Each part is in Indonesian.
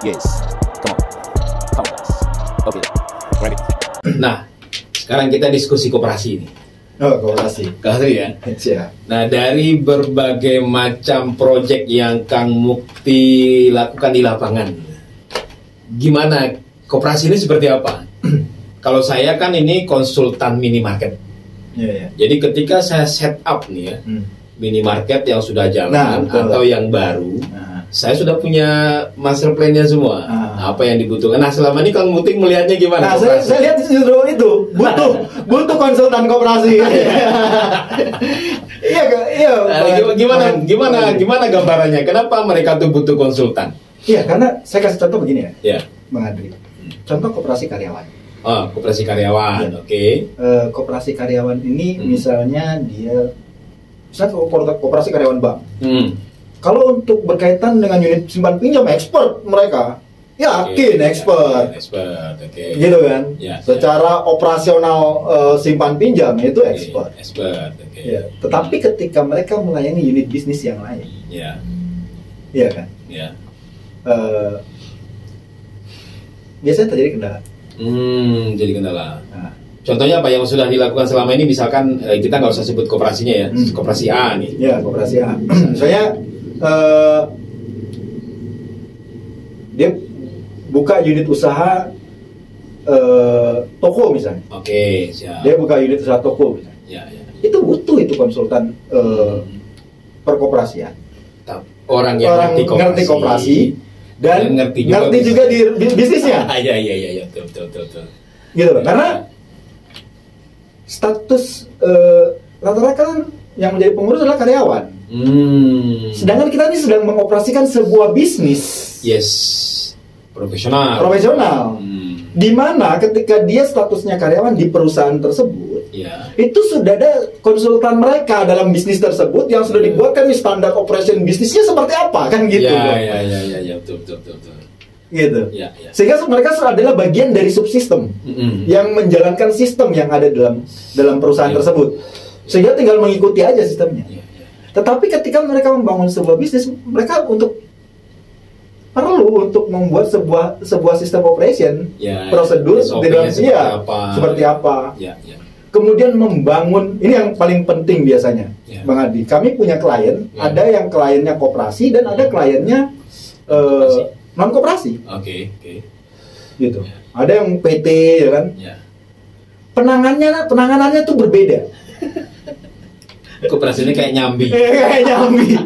Yes. Come on. Come on, guys. Okay. Ready. Nah, sekarang kita diskusi koperasi ini. Oh, koperasi. Koperasi ya. Siap. Nah, dari berbagai macam proyek yang Kang Mukti lakukan di lapangan, gimana koperasi ini seperti apa? Kalau saya kan ini konsultan minimarket. Iya, iya. Jadi ketika saya set up nih ya, minimarket yang sudah jalan atau yang baru, saya sudah punya master plan-nya semua. Apa yang dibutuhkan. Nah, selama ini Kang Mukti melihatnya gimana? Nah, saya lihat justru itu butuh konsultan koperasi. Gimana gambarannya? Kenapa mereka tuh butuh konsultan? Iya, karena saya kasih contoh begini ya, Ya. Bang Adri. Contoh koperasi karyawan. Oh, koperasi karyawan, Ya. oke. Koperasi karyawan ini misalnya koperasi karyawan bank. Kalau untuk berkaitan dengan unit simpan pinjam, expert mereka. Yakin expert. Expert, oke. Gitu kan? Ya, Secara operasional simpan pinjam itu expert. Expert, oke. Ya. Tetapi ketika mereka melayani unit bisnis yang lain, Ya, iya kan? ya. Biasanya terjadi kendala. Jadi kendala. Nah, Contohnya apa yang sudah dilakukan selama ini? Misalkan kita nggak usah sebut koperasinya ya, koperasi A nih. ya, koperasi A. Misalnya dia buka unit usaha toko misalnya. Oke, siap. Dia buka unit usaha toko misalnya. Ya, ya. Itu butuh itu konsultan perkoperasian. Orang yang ngerti koperasi dan ngerti juga di bisnisnya. Iya, betul. Gitu loh. Karena status rata-rata kan yang menjadi pengurus adalah karyawan. Sedangkan kita ini sedang mengoperasikan sebuah bisnis. Yes. Profesional. Di mana ketika dia statusnya karyawan di perusahaan tersebut, ya. itu sudah ada konsultan mereka dalam bisnis tersebut yang sudah dibuatkan nih standar operation bisnisnya seperti apa kan gitu. Ya, betul. Gitu. Ya. Sehingga mereka adalah bagian dari subsistem yang menjalankan sistem yang ada dalam perusahaan tersebut. Sehingga tinggal mengikuti aja sistemnya. Tetapi ketika mereka membangun sebuah bisnis, mereka perlu untuk membuat sebuah sistem operation, prosedur di dalam seperti apa. Ya. Kemudian membangun, ini yang paling penting biasanya, Bang Adi. Kami punya klien, ada yang kliennya koperasi dan ada kliennya non koperasi. Oke. Gitu. Ada yang PT, ya kan? Ya. Penanganannya tuh berbeda. Koperasi ini kayak nyambi. Kayak nyambi.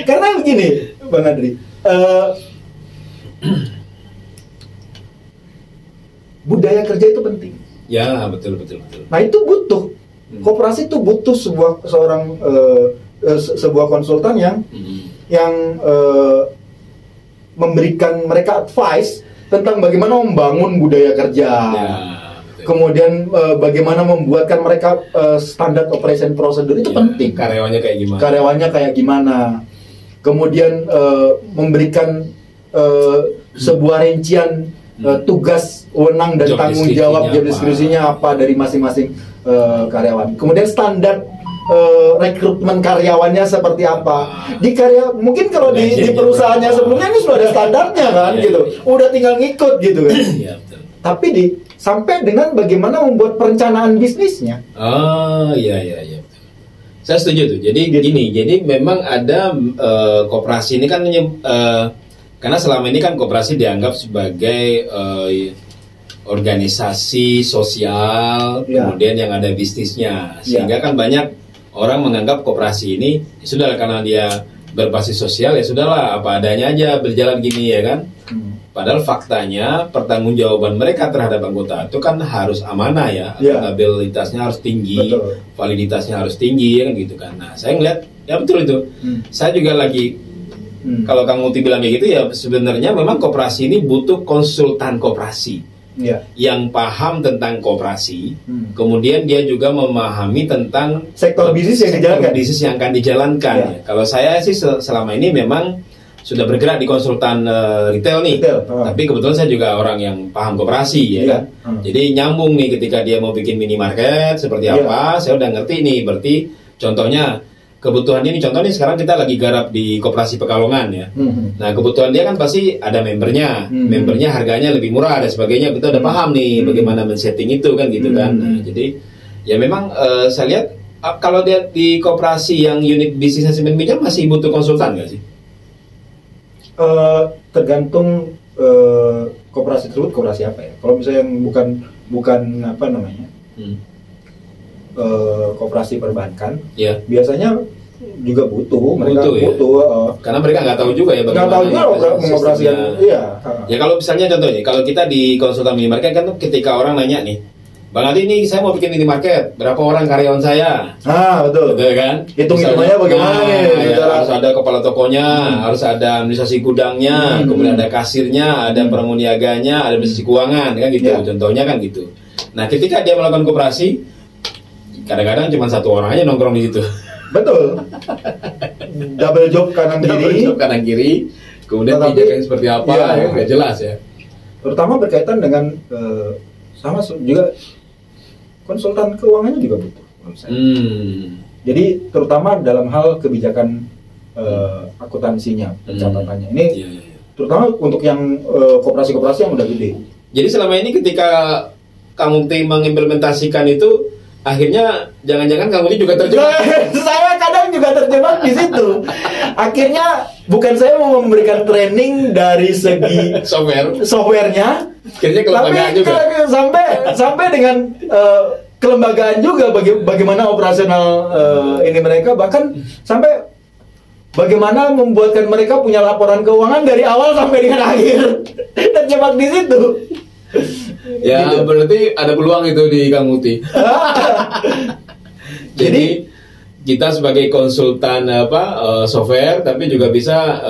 Karena begini, Bang Adri. Budaya kerja itu penting. Ya, betul. Nah, itu butuh. Koperasi itu butuh sebuah konsultan yang memberikan mereka advice tentang bagaimana membangun budaya kerja. Ya. Kemudian bagaimana membuatkan mereka standar operation prosedur itu penting. Karyawannya kayak gimana. Kemudian memberikan sebuah rincian tugas, wewenang dan tanggung jawab, job deskripsinya apa dari masing-masing karyawan. Kemudian standar rekrutmen karyawannya seperti apa. Mungkin kalau di perusahaannya sebelumnya ini sudah ada standarnya kan gitu. Udah tinggal ngikut gitu kan. Iya, betul. Tapi sampai dengan bagaimana membuat perencanaan bisnisnya. Oh, iya. Saya setuju tuh. Jadi gini, jadi memang ada koperasi ini kan karena selama ini kan koperasi dianggap sebagai organisasi sosial, kemudian yang ada bisnisnya, sehingga kan banyak orang menganggap koperasi ini sudah karena dia berbasis sosial ya sudahlah apa adanya aja berjalan gini ya kan. Padahal faktanya pertanggungjawaban mereka terhadap anggota itu kan harus amanah ya, akuntabilitasnya harus tinggi, validitasnya harus tinggi kan gitu kan. Nah, saya ngeliat ya betul itu. Saya juga lagi kalau Kang Mukti bilang kayak gitu ya sebenarnya memang koperasi ini butuh konsultan koperasi yang paham tentang koperasi, kemudian dia juga memahami tentang sektor bisnis yang akan dijalankan. Ya. Kalau saya sih selama ini memang sudah bergerak di konsultan retail nih, tapi kebetulan saya juga orang yang paham koperasi ya kan. Jadi nyambung nih ketika dia mau bikin minimarket seperti apa, saya udah ngerti nih. Berarti contohnya kebutuhan ini. Contohnya sekarang kita lagi garap di Koperasi Pekalongan ya. Nah kebutuhan dia kan pasti ada membernya, membernya harganya lebih murah dan sebagainya. Kita udah paham nih bagaimana men-setting itu kan gitu kan. Nah, jadi ya memang saya lihat kalau dia di koperasi yang unit bisnis assessment minjam masih butuh konsultan nggak sih? Tergantung koperasi tersebut koperasi apa ya. Kalau misalnya yang bukan apa namanya koperasi perbankan, ya biasanya juga mereka ya? butuh. Karena mereka nggak tahu juga ya nggak tahu juga mengoperasikan. Iya. Ya kalau misalnya contohnya, kalau kita di konsultan minimarket kan ketika orang nanya nih, Bang Adi ini saya mau bikin minimarket, berapa orang karyawan saya? Betul. Betul kan? Hitung-hitungannya bagaimana nih? Ya, harus ada kepala tokonya, harus ada administrasi gudangnya, kemudian ada kasirnya, ada pramuniaganya, ada administrasi keuangan, kan gitu. Contohnya kan gitu. Nah, ketika dia melakukan koperasi, kadang-kadang cuma satu orang aja nongkrong di situ. Betul. Double job kanan kiri. Kemudian kebijakan seperti apa? Ya, nggak jelas ya. Terutama berkaitan dengan sama juga konsultan keuangannya juga butuh. Jadi terutama dalam hal kebijakan akuntansinya, pencatatannya. Ini terutama untuk yang koperasi-koperasi yang udah gede. Jadi selama ini ketika kamu mengimplementasikan itu, akhirnya jangan-jangan kamu juga terjebak. Saya kadang juga terjebak di situ. Akhirnya bukan saya mau memberikan training dari segi softwarenya, tapi sampai dengan kelembagaan juga bagaimana operasional ini mereka, bahkan sampai bagaimana membuatkan mereka punya laporan keuangan dari awal sampai dengan akhir. Terjebak di situ. Ya gitu. Berarti ada peluang itu di Kang Mukti. Jadi kita sebagai konsultan software, tapi juga bisa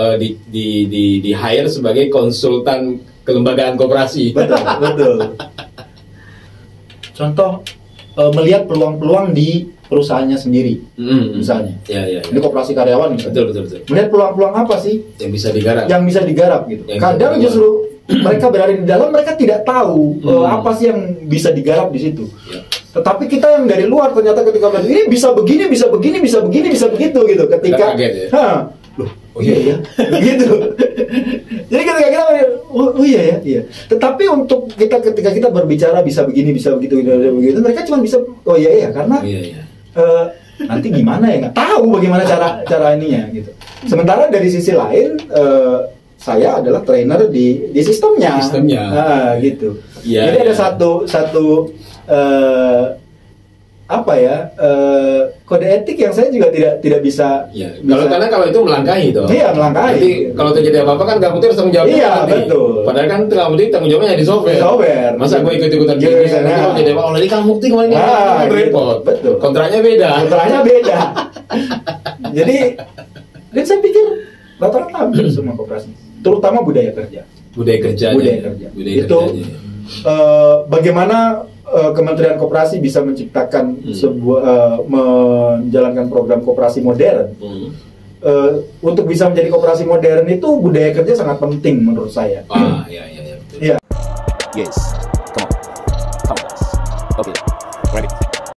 di hire sebagai konsultan kelembagaan koperasi. Betul. Contoh melihat peluang-peluang di perusahaannya sendiri, misalnya. Ini koperasi karyawan misalnya. Betul. Melihat peluang-peluang apa sih yang bisa digarap? Gitu. Kadang justru mereka berada di dalam, mereka tidak tahu apa sih yang bisa digarap di situ. Tetapi kita yang dari luar ternyata ketika bilang ini bisa begini, bisa begitu gitu. Ketika kaget, ya? Iya gitu. Jadi ketika kita iya. Tetapi untuk ketika kita berbicara bisa begini, bisa begitu, mereka cuma bisa karena nanti gimana ya, nggak tahu bagaimana cara ininya gitu. Sementara dari sisi lain saya adalah trainer di sistemnya. Gitu. Jadi ada satu kode etik yang saya juga tidak bisa. Karena kalau itu melangkahi toh. Iya, melangkahi. Jadi kalau terjadi apa-apa kan kamu harus tanggung jawab. Iya, betul. Padahal kan kamu tanggung jawabnya di software. Masa gue ikut-ikutan gini kalau jadi apa? Jadi kamu Mukti kemarin repot. Betul. Kontraknya beda. Jadi saya pikir rata-rata hampir semua koperasi, terutama budaya kerja. Itu bagaimana Kementerian Koperasi bisa menciptakan menjalankan program koperasi modern. Untuk bisa menjadi koperasi modern itu budaya kerja sangat penting menurut saya. Betul. Yes, come on, guys. Okay, ready.